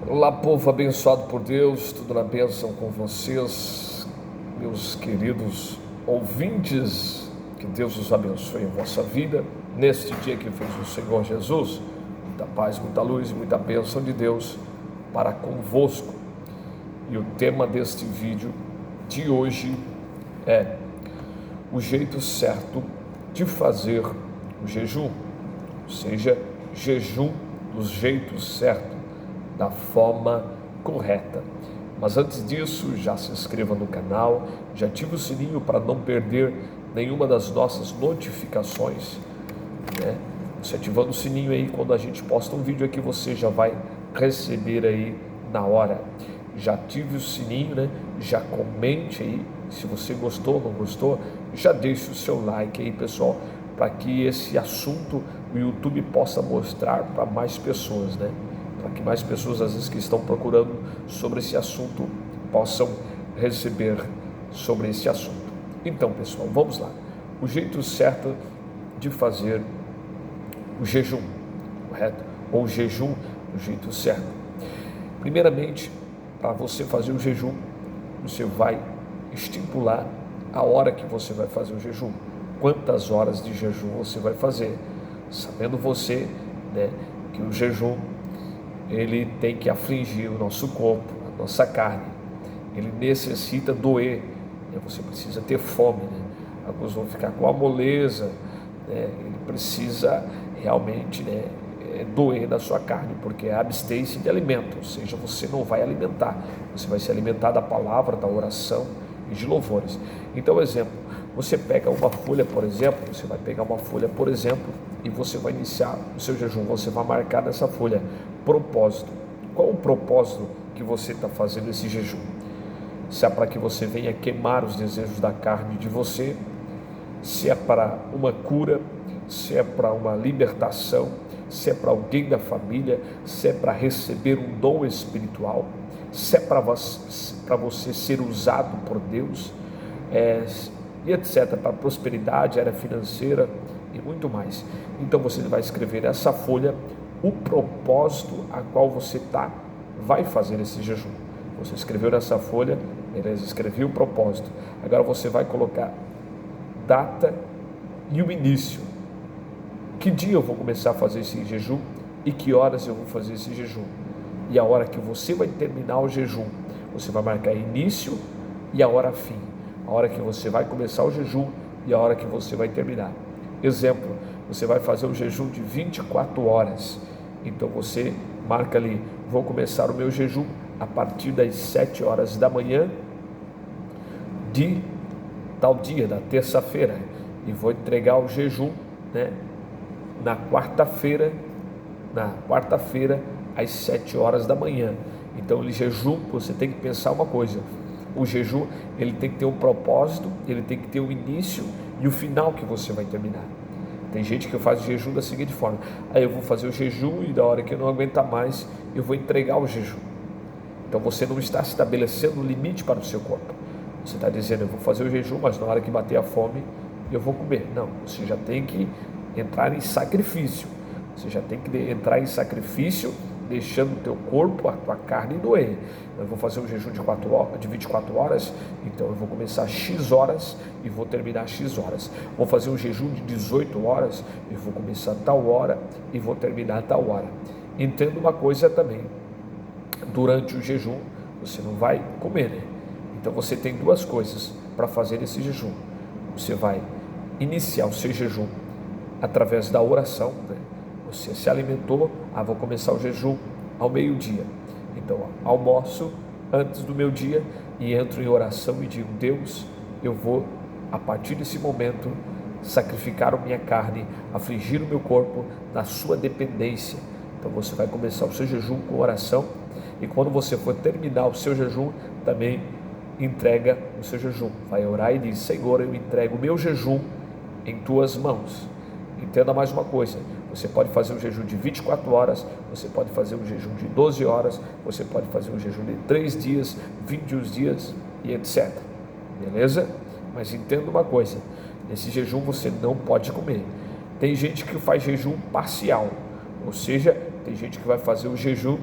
Olá, povo abençoado por Deus, tudo na bênção com vocês, meus queridos ouvintes, que Deus os abençoe em vossa vida, neste dia que fez o Senhor Jesus. Muita paz, muita luz e muita bênção de Deus para convosco. E o tema deste vídeo de hoje é o jeito certo de fazer o jejum, ou seja, jejum dos jeitos certos, da forma correta. Mas antes disso, já se inscreva no canal, já ative o sininho para não perder nenhuma das nossas notificações, né? Você ativando o sininho aí, quando a gente posta um vídeo aqui, você já vai receber aí na hora. Já ative o sininho, né? Já comente aí, se você gostou, não gostou, já deixe o seu like aí, pessoal, para que esse assunto o YouTube possa mostrar para mais pessoas, né? Para que mais pessoas, às vezes, que estão procurando sobre esse assunto, possam receber sobre esse assunto. Então, pessoal, vamos lá. O jeito certo de fazer o jejum, correto? Ou o jejum do jeito certo. Primeiramente, para você fazer o jejum, você vai estipular a hora que você vai fazer o jejum. Quantas horas de jejum você vai fazer? Sabendo você, né, que o jejum ele tem que afligir o nosso corpo, a nossa carne. Ele necessita doer, né? Você precisa ter fome, né? Alguns vão ficar com a moleza, né? Ele precisa realmente, né, doer na sua carne, porque é a abstência de alimento, ou seja, você não vai alimentar, você vai se alimentar da palavra, da oração e de louvores. Então, exemplo, você pega uma folha, por exemplo, e você vai iniciar o seu jejum, você vai marcar nessa folha propósito. Qual o propósito que você está fazendo esse jejum? Se é para que você venha queimar os desejos da carne de você, se é para uma cura, se é para uma libertação, se é para alguém da família, se é para receber um dom espiritual, se é para você ser usado por Deus, e etc., para prosperidade, área financeira e muito mais. Então você vai escrever nessa folha o propósito a qual você vai fazer esse jejum. Você escreveu nessa folha, beleza, escrevi o propósito. Agora você vai colocar data e o início. Que dia eu vou começar a fazer esse jejum e que horas eu vou fazer esse jejum. E a hora que você vai terminar o jejum, você vai marcar início e a hora fim. A hora que você vai começar o jejum e a hora que você vai terminar. Exemplo, você vai fazer um jejum de 24 horas. Então você marca ali, vou começar o meu jejum a partir das 7 horas da manhã de tal dia, da terça-feira. E vou entregar o jejum, né, na quarta-feira às 7 horas da manhã. Então ele jejum, você tem que pensar uma coisa. O jejum, ele tem que ter um propósito, ele tem que ter um início e o final que você vai terminar. Tem gente que faz o jejum da seguinte forma: aí eu vou fazer o jejum e da hora que eu não aguentar mais, eu vou entregar o jejum. Então você não está estabelecendo um limite para o seu corpo. Você está dizendo, eu vou fazer o jejum, mas na hora que bater a fome, eu vou comer. Não, você já tem que entrar em sacrifício. Você já tem que entrar em sacrifício, deixando o teu corpo, a tua carne doer. Eu vou fazer um jejum de 24 horas, então eu vou começar X horas e vou terminar X horas. Vou fazer um jejum de 18 horas, eu vou começar tal hora e vou terminar tal hora. Entenda uma coisa também, durante o jejum você não vai comer, né? Então você tem duas coisas para fazer esse jejum. Você vai iniciar o seu jejum através da oração, né? Você se alimentou, vou começar o jejum ao meio-dia. Então, almoço antes do meu dia e entro em oração e digo, Deus, eu vou, a partir desse momento, sacrificar a minha carne, afligir o meu corpo na sua dependência. Então, você vai começar o seu jejum com oração e quando você for terminar o seu jejum, também entrega o seu jejum. Vai orar e diz, Senhor, eu entrego o meu jejum em tuas mãos. Entenda mais uma coisa, você pode fazer um jejum de 24 horas, você pode fazer um jejum de 12 horas, você pode fazer um jejum de 3 dias, 21 dias e etc. Beleza? Mas entenda uma coisa, nesse jejum você não pode comer. Tem gente que faz jejum parcial, ou seja, tem gente que vai fazer o jejum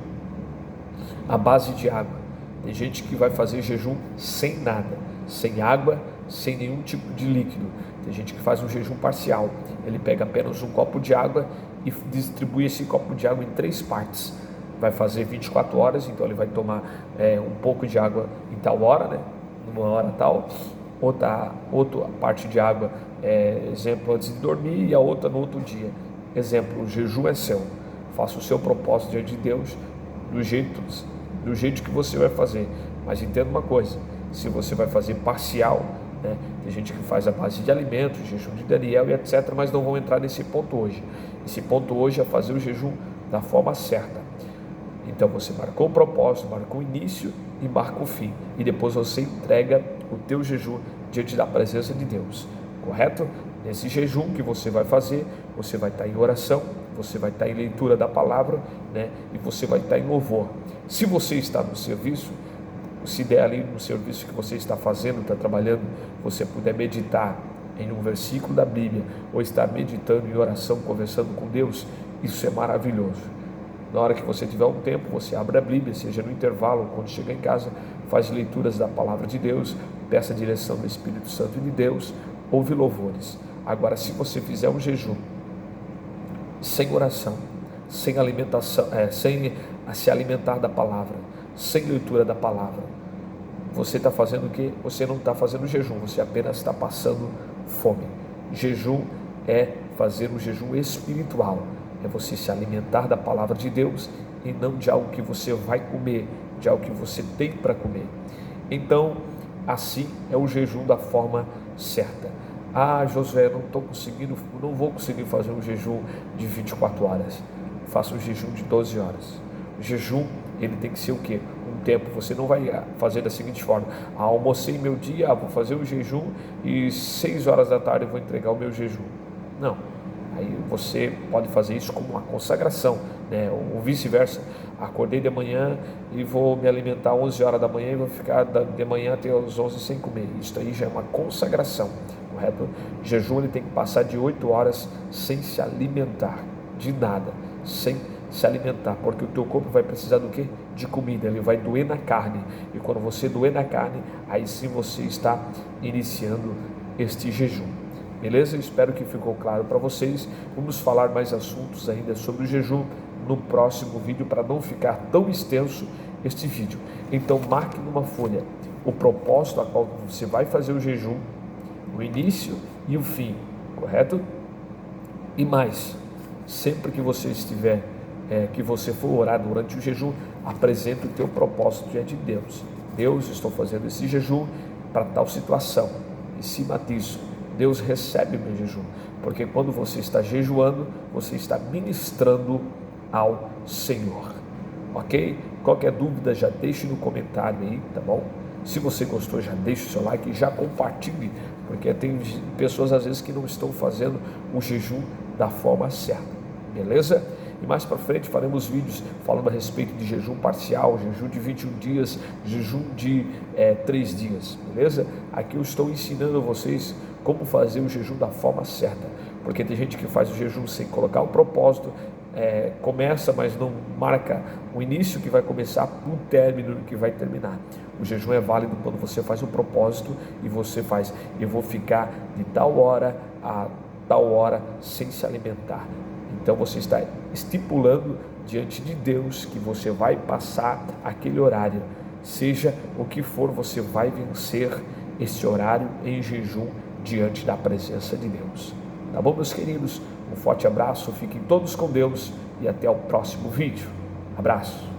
à base de água. Tem gente que vai fazer jejum sem nada, sem água, sem nenhum tipo de líquido. Tem gente que faz um jejum parcial. Ele pega apenas um copo de água e distribui esse copo de água em 3 partes. Vai fazer 24 horas, então ele vai tomar um pouco de água em tal hora, né? Numa hora tal. Outra parte de água, exemplo, antes de dormir, e a outra no outro dia. Exemplo, o jejum é seu. Faça o seu propósito diante de Deus do jeito que você vai fazer. Mas entenda uma coisa: se você vai fazer parcial, né? Tem gente que faz a base de alimentos, jejum de Daniel e etc., mas não vão entrar nesse ponto hoje. Esse ponto hoje é fazer o jejum da forma certa. Então você marcou o propósito, marcou o início e marca o fim, e depois você entrega o teu jejum diante da presença de Deus, correto? Nesse jejum que você vai fazer, você vai estar em oração, você vai estar em leitura da palavra, né? E você vai estar em louvor. Se você está no serviço, se der ali no serviço que você está fazendo, está trabalhando, você puder meditar em um versículo da Bíblia, ou estar meditando em oração, conversando com Deus, isso é maravilhoso. Na hora que você tiver um tempo, você abre a Bíblia, seja no intervalo, quando chega em casa, faz leituras da palavra de Deus, peça a direção do Espírito Santo de Deus, ouve louvores. Agora, se você fizer um jejum sem oração, sem alimentação, sem se alimentar da palavra, sem leitura da palavra, você está fazendo o quê? Você não está fazendo jejum, você apenas está passando fome. Jejum é fazer um jejum espiritual, é você se alimentar da palavra de Deus e não de algo que você vai comer, de algo que você tem para comer. Então, assim é o jejum da forma certa. Josué, não vou conseguir fazer um jejum de 24 horas. Faça um jejum de 12 horas. O jejum, ele tem que ser o quê? Um tempo. Você não vai fazer da seguinte forma: almocei meu dia, vou fazer o jejum e 6 horas da tarde eu vou entregar o meu jejum. Não. Aí você pode fazer isso como uma consagração, né? Ou vice-versa. Acordei de manhã e vou me alimentar às 11 horas da manhã e vou ficar de manhã até às 11 sem comer. Isso aí já é uma consagração, correto? Jejum, ele tem que passar de 8 horas sem se alimentar de nada, sem se alimentar, porque o teu corpo vai precisar do quê? De comida. Ele vai doer na carne, e quando você doer na carne, aí sim você está iniciando este jejum. Beleza? Espero que ficou claro para vocês. Vamos falar mais assuntos ainda sobre o jejum no próximo vídeo, para não ficar tão extenso este vídeo. Então marque numa folha o propósito a qual você vai fazer o jejum, o início e o fim, correto? E mais, sempre que você estiver, que você for orar durante o jejum, apresente o teu propósito diante de Deus. Deus, estou fazendo esse jejum para tal situação. Em cima disso, Deus recebe o meu jejum, porque quando você está jejuando, você está ministrando ao Senhor, ok? Qualquer dúvida, já deixe no comentário aí, tá bom? Se você gostou, já deixe o seu like e já compartilhe, porque tem pessoas às vezes que não estão fazendo o jejum da forma certa, beleza? E mais para frente faremos vídeos falando a respeito de jejum parcial, jejum de 21 dias, jejum de 3 dias, beleza? Aqui eu estou ensinando a vocês como fazer o jejum da forma certa, porque tem gente que faz o jejum sem colocar o propósito, começa, mas não marca o início que vai começar, o término que vai terminar. O jejum é válido quando você faz um propósito e você faz: eu vou ficar de tal hora a tal hora sem se alimentar. Então você está estipulando diante de Deus que você vai passar aquele horário, seja o que for, você vai vencer esse horário em jejum diante da presença de Deus. Tá bom, meus queridos? Um forte abraço, fiquem todos com Deus e até o próximo vídeo. Abraço.